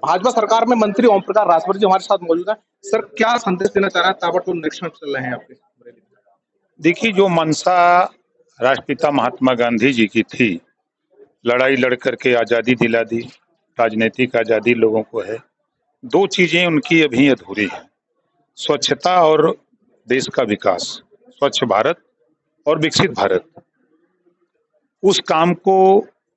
भाजपा सरकार में मंत्री ओम प्रकाश राजभर जी हमारे साथ मौजूद हैं। सर, क्या संदेश देना चाह रहे हैं? ताबड़तोड़ निरीक्षण चल रहे हैं आपके बरेली में। देखिए, जो मंशा राष्ट्रपिता महात्मा गांधी जी की थी, लड़ाई लड़ करके आज़ादी दिला दी, राजनीतिक आज़ादी लोगों को है। दो चीजें उनकी अभी अधूरी हैं, स्वच्छता और देश का विकास, स्वच्छ भारत और विकसित भारत। उस काम को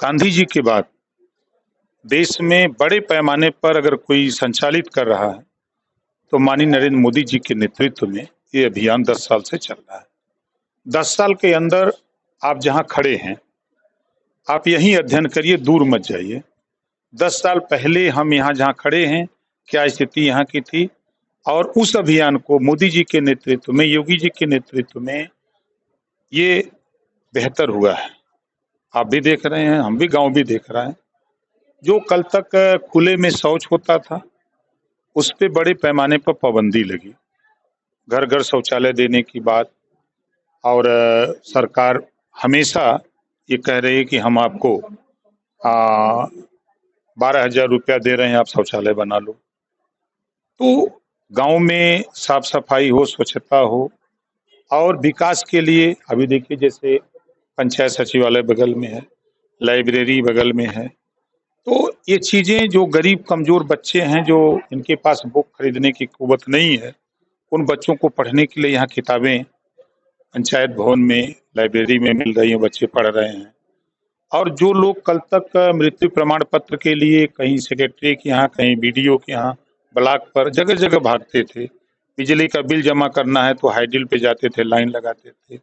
गांधी जी के बाद देश में बड़े पैमाने पर अगर कोई संचालित कर रहा है तो माननीय नरेंद्र मोदी जी के नेतृत्व में ये अभियान 10 साल से चल रहा है। 10 साल के अंदर आप जहां खड़े हैं, आप यहीं अध्ययन करिए, दूर मत जाइए। 10 साल पहले हम यहाँ जहाँ खड़े हैं, क्या स्थिति यहाँ की थी, और उस अभियान को मोदी जी के नेतृत्व में, योगी जी के नेतृत्व में ये बेहतर हुआ है। आप भी देख रहे हैं, हम भी गांव भी देख रहे हैं। जो कल तक खुले में शौच होता था, उस पे बड़े पैमाने पर पाबंदी लगी। घर घर शौचालय देने की बात, और सरकार हमेशा ये कह रही है कि हम आपको 12,000 रुपया दे रहे हैं, आप शौचालय बना लो। तो गांव में साफ सफाई हो, स्वच्छता हो, और विकास के लिए अभी देखिए, जैसे पंचायत सचिवालय बगल में है, लाइब्रेरी बगल में है। तो ये चीजें, जो गरीब कमजोर बच्चे हैं, जो इनके पास बुक खरीदने की कुवत नहीं है, उन बच्चों को पढ़ने के लिए यहाँ किताबें पंचायत भवन में, लाइब्रेरी में मिल रही हैं, बच्चे पढ़ रहे हैं। और जो लोग कल तक मृत्यु प्रमाण पत्र के लिए कहीं सेक्रेटरी के यहाँ, कहीं बीडीओ के यहाँ, ब्लॉक पर जगह जगह भागते थे, बिजली का बिल जमा करना है तो हाईडिल पे जाते थे, लाइन लगाते थे,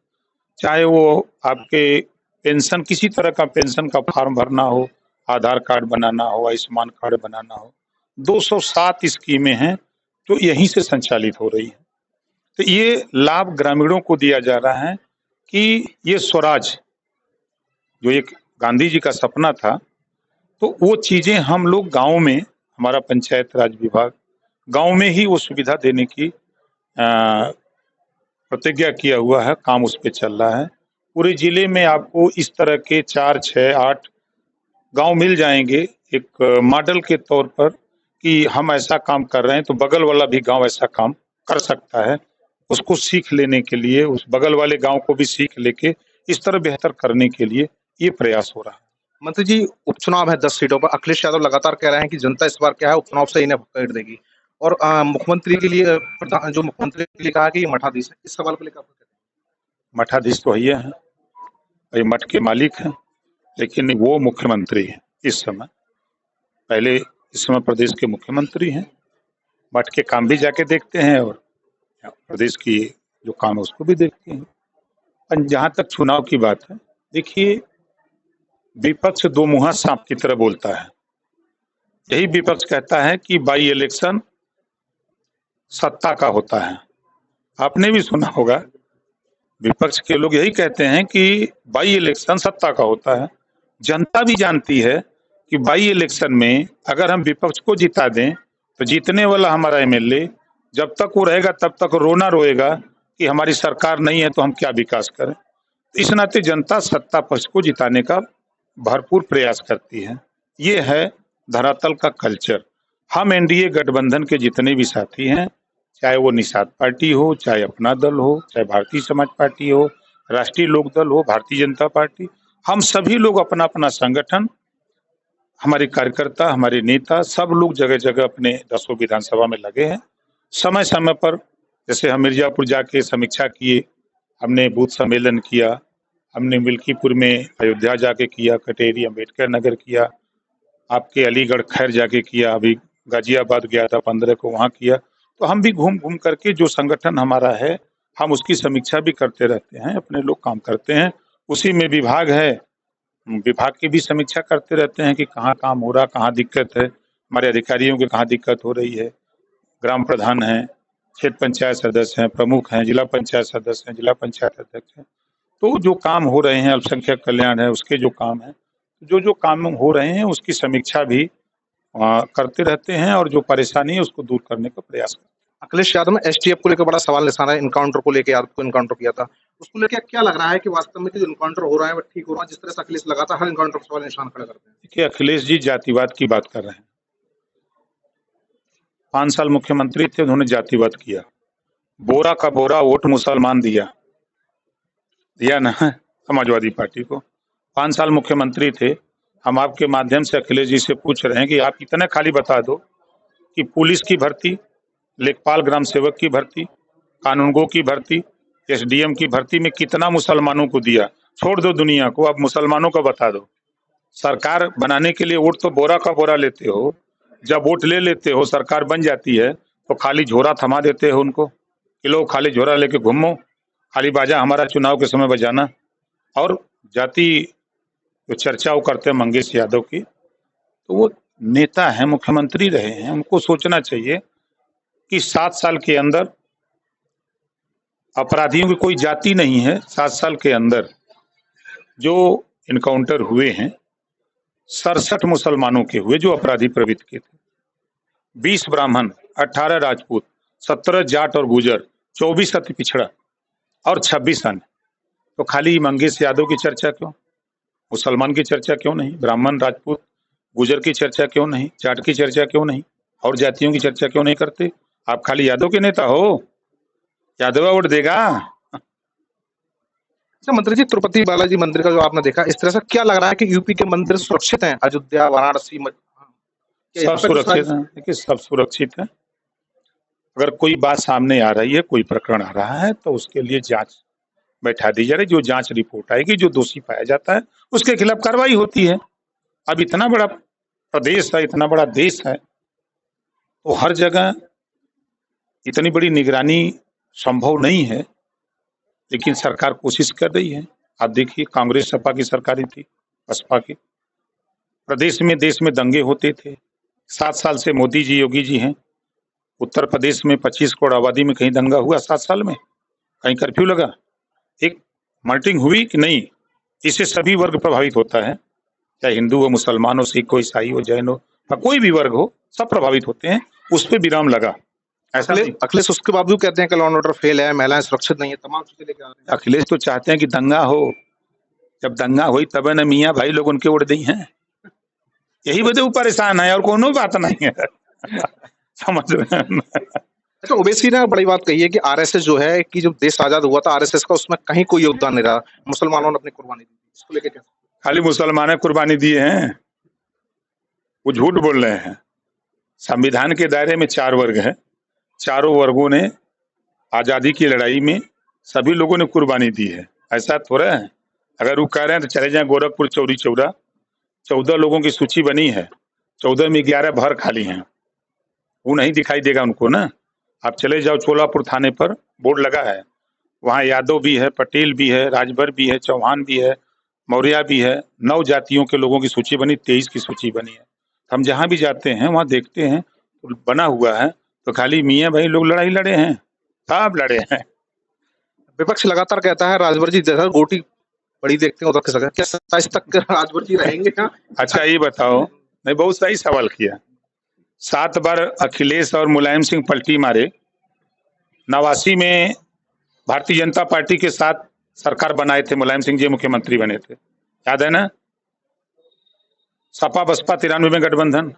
चाहे वो आपके पेंशन, किसी तरह का पेंशन का फॉर्म भरना हो, आधार कार्ड बनाना हो, आयुष्मान कार्ड बनाना हो, 207 स्कीमें हैं तो यहीं से संचालित हो रही है। तो ये लाभ ग्रामीणों को दिया जा रहा है कि ये स्वराज, जो एक गांधी जी का सपना था, तो वो चीजें हम लोग गांव में, हमारा पंचायत राज विभाग गांव में ही वो सुविधा देने की प्रतिज्ञा किया हुआ है, काम उस पे चल रहा है। पूरे जिले में आपको इस तरह के 4, 6, 8 गांव मिल जाएंगे, एक मॉडल के तौर पर कि हम ऐसा काम कर रहे हैं तो बगल वाला भी गांव ऐसा काम कर सकता है। उसको सीख लेने के लिए, उस बगल वाले गांव को भी सीख लेके इस तरह बेहतर करने के लिए ये प्रयास हो रहा है। मंत्री जी, उपचुनाव है 10 सीटों पर। अखिलेश यादव लगातार कह रहे हैं कि जनता इस बार क्या है, उपचुनाव से इन्हें भगाड़ देगी। और मुख्यमंत्री के लिए जो मुख्यमंत्री के लिए कहा कि ये मठाधीश है, इस सवाल को लेकर आप क्या कहते हैं? मठाधीश तो ये है, ये मठ के मालिक हैं, लेकिन वो मुख्यमंत्री हैं इस समय। पहले इस समय प्रदेश के मुख्यमंत्री हैं, मठ के काम भी जाके देखते हैं और प्रदेश की जो काम है उसको भी देखते हैं। और जहाँ तक चुनाव की बात है, देखिए, विपक्ष दो मुहा सांप की तरह बोलता है। यही विपक्ष कहता है कि बाई इलेक्शन सत्ता का होता है। आपने भी सुना होगा, विपक्ष के लोग यही कहते हैं कि बाई इलेक्शन सत्ता का होता है। जनता भी जानती है कि बाई इलेक्शन में अगर हम विपक्ष को जिता दें तो जीतने वाला हमारा एमएलए जब तक वो रहेगा तब तक रोना रोएगा कि हमारी सरकार नहीं है तो हम क्या विकास करें। इस नाते जनता सत्ता पक्ष को जिताने का भरपूर प्रयास करती है। ये है धरातल का कल्चर। हम एनडीए गठबंधन के जितने भी साथी हैं, चाहे वो निषाद पार्टी हो, चाहे अपना दल हो, चाहे भारतीय समाज पार्टी हो, राष्ट्रीय लोक दल हो, भारतीय जनता पार्टी, हम सभी लोग अपना अपना संगठन, हमारे कार्यकर्ता, हमारे नेता, सब लोग जगह जगह अपने 10 विधानसभा में लगे हैं। समय समय पर, जैसे हम मिर्जापुर जाके समीक्षा किए, हमने बूथ सम्मेलन किया, हमने मिल्कीपुर में अयोध्या जाके किया, कटेरी अम्बेडकर नगर किया, आपके अलीगढ़ खैर जाके किया, अभी गाजियाबाद गया था 15 को, वहाँ किया। तो हम भी घूम घूम करके जो संगठन हमारा है, हम उसकी समीक्षा भी करते रहते हैं, अपने लोग काम करते हैं। उसी में विभाग है, विभाग की भी समीक्षा करते रहते हैं कि कहाँ काम हो रहा, कहाँ दिक्कत है, हमारे अधिकारियों की कहाँ दिक्कत हो रही है। ग्राम प्रधान हैं, क्षेत्र पंचायत सदस्य हैं, प्रमुख हैं, जिला पंचायत सदस्य हैं, जिला पंचायत अध्यक्ष हैं। तो जो काम हो रहे हैं, अल्पसंख्यक कल्याण है उसके जो काम है, जो काम हो रहे हैं उसकी समीक्षा भी करते रहते हैं, और जो परेशानी है उसको दूर करने का प्रयास करते हैं। अखिलेश यादव ने एसटीएफ को लेकर बड़ा सवाल निशाना है, इनकाउंटर को लेकर, आपको इनकाउंटर किया था, उसको लेकर क्या लग रहा है कि वास्तव में जो इनकाउंटर हो रहा है वो ठीक हो रहा है? जिस तरह से अखिलेश लगातार हर इनकाउंटर पर सवाल निशान खड़ा करते हैं। देखिए, अखिलेश जी जातिवाद की बात कर रहे हैं। 5 साल मुख्यमंत्री थे, उन्होंने जातिवाद किया, बोरा का बोरा वोट मुसलमान दिया ना समाजवादी पार्टी को। 5 साल मुख्यमंत्री थे। हम आपके माध्यम से अखिलेश जी से पूछ रहे हैं कि आप इतना खाली बता दो कि पुलिस की भर्ती, लेखपाल ग्राम सेवक की भर्ती, कानूनगो की भर्ती, एसडीएम की भर्ती में कितना मुसलमानों को दिया। छोड़ दो दुनिया को, अब मुसलमानों का बता दो। सरकार बनाने के लिए वोट तो बोरा का बोरा लेते हो, जब वोट ले लेते हो, सरकार बन जाती है तो खाली झोरा थमा देते हो उनको कि लो खाली झोरा लेके घूमो, खाली बाजा हमारा चुनाव के समय बजाना। और जाति जो चर्चा वो करते हैं मंगेश यादव की, तो वो नेता हैं, मुख्यमंत्री रहे हैं, उनको सोचना चाहिए कि 7 साल के अंदर अपराधियों की कोई जाति नहीं है। 7 साल के अंदर जो इनकाउंटर हुए हैं 67 मुसलमानों के हुए जो अपराधी प्रवृत्ति के थे, 20 ब्राह्मण, 18 राजपूत, 17 जाट और गुजर, 24 अति पिछड़ा और 26 अन्य। तो खाली मंगेश यादव की चर्चा क्यों? मुसलमान की चर्चा क्यों नहीं? ब्राह्मण, राजपूत, गुजर की चर्चा क्यों नहीं? जाट की चर्चा क्यों नहीं? और जातियों की चर्चा क्यों नहीं करते? आप खाली यादव के नेता हो, यादव वोट देगा। अच्छा मंत्री जी, तिरुपति बालाजी मंदिर का जो आपने देखा, इस तरह से क्या लग रहा है कि यूपी के मंदिर सुरक्षित हैं? अयोध्या, वाराणसी, सब सुरक्षित है। देखिए सब सुरक्षित है। अगर कोई बात सामने आ रही है, कोई प्रकरण आ रहा है, तो उसके लिए जांच बैठा दी जा रही। जो जांच रिपोर्ट आएगी, जो दोषी पाया जाता है उसके खिलाफ कार्रवाई होती है। अब इतना बड़ा प्रदेश है, इतना बड़ा देश है, तो हर जगह इतनी बड़ी निगरानी संभव नहीं है, लेकिन सरकार कोशिश कर रही है। आप देखिए कांग्रेस सपा की सरकारें थी, बसपा की, प्रदेश में देश में दंगे होते थे। 7 साल से मोदी जी, योगी जी हैं। उत्तर प्रदेश में 25 करोड़ आबादी में कहीं दंगा हुआ 7 साल में? कहीं कर्फ्यू लगा? एक मल्टिंग हुई कि नहीं? इससे सभी वर्ग प्रभावित होता है, चाहे हिंदू हो, मुसलमान हो, सिख हो, ईसाई हो, जैन हो, कोई भी वर्ग हो, सब प्रभावित होते हैं। उस पर विराम लगा। ऐसा अखिलेश उसके बावजूद कहते हैं कि लॉ एंड ऑर्डर फेल है, महिलाएं सुरक्षित नहीं है, तमाम चीजें लेके आ रहे हैं। अखिलेश तो चाहते हैं कि दंगा हो, जब दंगा हुई तब न मियाँ भाई लोग उनके उड़ दी हैं। यही वजह वो परेशान है और कोनो बात नहीं है। समझ रहे हैं? अच्छा, ओवैसी ने बड़ी बात कही है कि आरएसएस जो है कि जब देश आजाद हुआ था आरएसएस का उसमें कहीं कोई योगदान नहीं रहा, मुसलमानों ने अपनी कुर्बानी दी। इसको लेके क्या? खाली मुसलमान कुर्बानी दिए हैं, वो झूठ बोल रहे हैं। संविधान के दायरे में 4 वर्ग है, चारों वर्गों ने आजादी की लड़ाई में सभी लोगों ने कुर्बानी दी है। ऐसा थोड़ा है। अगर वो कह रहे हैं तो चले जाए गोरखपुर चौरी चौरा, 14 लोगों की सूची बनी है, 14 में 11 भर खाली हैं, वो नहीं दिखाई देगा उनको ना। आप चले जाओ चोलापुर थाने पर बोर्ड लगा है, वहाँ यादव भी है, पटेल भी है, राजभर भी है, चौहान भी है, मौर्य भी है। 9 जातियों के लोगों की सूची बनी, 23 की सूची बनी है। हम जहाँ भी जाते हैं वहाँ देखते हैं तो बना हुआ है, तो खाली मियाँ भाई लोग लड़ाई लड़े हैं, सब लड़े हैं। विपक्ष लगातार कहता है राजभर जी जैसा गोटी बड़ी देखते हैं उधर के सगा, क्या 27 तक राजभर जी रहेंगे क्या? अच्छा ये बताओ, नहीं बहुत सही सवाल किया। 7 बार अखिलेश और मुलायम सिंह पलटी मारे, 89 में भारतीय जनता पार्टी के साथ सरकार बनाए थे, मुलायम सिंह जी मुख्यमंत्री बने थे, याद है ना? सपा बसपा 93 में गठबंधन,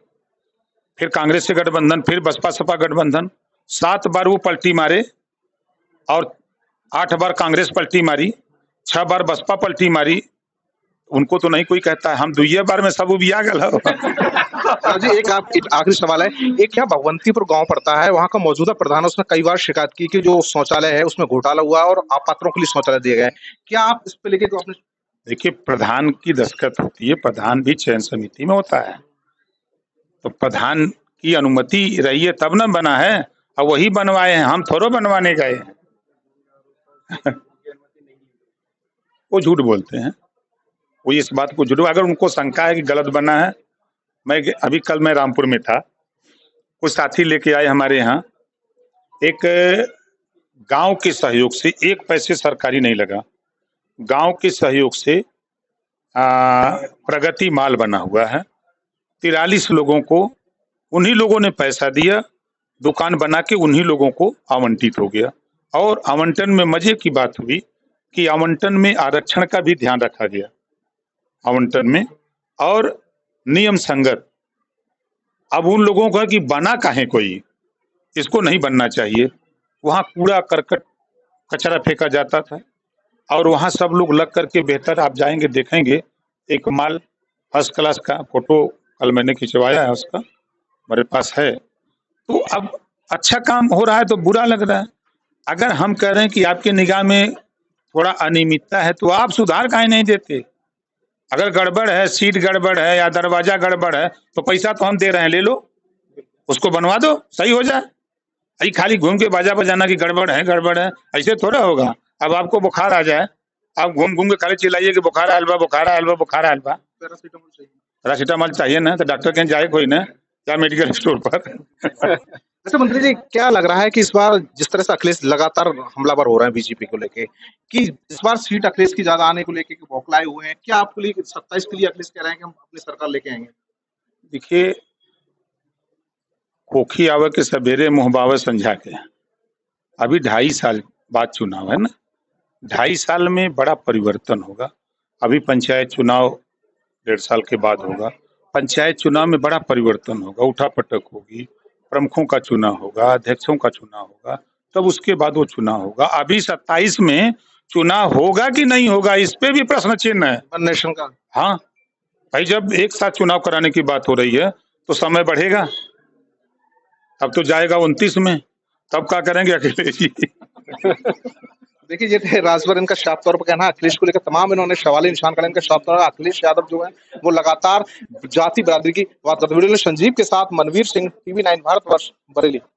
फिर कांग्रेस से गठबंधन, फिर बसपा सपा गठबंधन। 7 बार वो पलटी मारे और 8 बार कांग्रेस पलटी मारी, 6 बार बसपा पलटी मारी। उनको तो नहीं कोई कहता है, हम 2 बार में सब उबिया गल हो। जी एक आखिरी सवाल है, एक यहाँ भगवंतीपुर गांव पड़ता है, वहाँ का मौजूदा प्रधान उसने कई बार शिकायत की कि जो शौचालय है उसमें घोटाला हुआ और अपात्रों के लिए शौचालय दिए गए। क्या आप इस पे लेके तो आपने? देखिए प्रधान की दस्तखत होती है, प्रधान भी चयन समिति में होता है, तो प्रधान की अनुमति रही है तब न बना है, और वही बनवाए हैं, हम थोड़ो बनवाने गए हैं। वो झूठ बोलते हैं, वो इस बात को झूठ, अगर उनको शंका है कि गलत बना है। मैं कल रामपुर में था, कुछ साथी लेके आए हमारे यहाँ, एक गांव के सहयोग से, 1 पैसे सरकारी नहीं लगा, गांव के सहयोग से प्रगति माल बना हुआ है। 43 लोगों को उन्हीं लोगों ने पैसा दिया, दुकान बना के उन्हीं लोगों को आवंटित हो गया। और आवंटन में मजे की बात हुई कि आवंटन में आरक्षण का भी ध्यान रखा गया आवंटन में, और नियम संगत। अब उन लोगों का कि बना काहे कोई, इसको नहीं बनना चाहिए। वहाँ कूड़ा करकट कचरा फेंका जाता था और वहाँ सब लोग लग करके बेहतर, आप जाएंगे देखेंगे, एक माल फर्स्ट क्लास का फोटो कल मैंने खिंचवाया है उसका, मेरे पास है। तो अब अच्छा काम हो रहा है तो बुरा लग रहा है। अगर हम कह रहे हैं कि आपकी निगाह में थोड़ा अनियमितता है तो आप सुधार काहे नहीं देते? अगर गड़बड़ है, सीट गड़बड़ है या दरवाजा गड़बड़ है तो पैसा तो हम दे रहे हैं, ले लो, उसको बनवा दो, सही हो जाए। अरे खाली घूम के बाजा बजाना की गड़बड़ है, ऐसे थोड़ा होगा। अब आपको बुखार आ जाए, आप घूम घूम के खाली चिल्लाइए कि बुखार आयल बा, बुखार आयल बा, बुखार आयल बा। पैरासीटामोल चाहिए ना तो डॉक्टर के जाए कोई ना, या मेडिकल स्टोर पर। अच्छा मंत्री जी, क्या लग रहा है कि इस बार जिस तरह से अखिलेश लगातार हमलावर हो रहे हैं बीजेपी को लेके, कि इस बार सीट अखिलेश की ज्यादा आने को लेके बौखलाए हुए हैं, क्या आपके लिए 27 के लिए अखिलेश कह रहे हैं कि हम अपनी सरकार लेके आएंगे? देखिए, खोखी आवे के सवेरे मुहबावे संझा के, अभी 2.5 साल बाद चुनाव है ना, 2.5 साल में बड़ा परिवर्तन होगा। अभी पंचायत चुनाव 1.5 साल के बाद होगा। पंचायत चुनाव में बड़ा परिवर्तन होगा, उठापटक होगी, प्रमुखों का चुनाव होगा, अध्यक्षों का चुनाव होगा, तब उसके बाद वो चुनाव होगा। अभी 27 में चुनाव होगा कि नहीं होगा, इस पे भी प्रश्न चिन्ह है। नेशन का हाँ भाई, जब एक साथ चुनाव कराने की बात हो रही है तो समय बढ़ेगा। अब तो जाएगा 29 में, तब क्या करेंगे अखिलेश जी? देखिए, ये थे राजभर इनका साफ तौर पर कहना है अखिलेश को लेकर तमाम इन्होंने सवाली निशान खड़े। इनका साफ तौर पर अखिलेश यादव जो है वो लगातार जाति बरादरी की बात करते। वीडियो में संजीव के साथ मनवीर सिंह, TV9 भारतवर्ष, बरेली।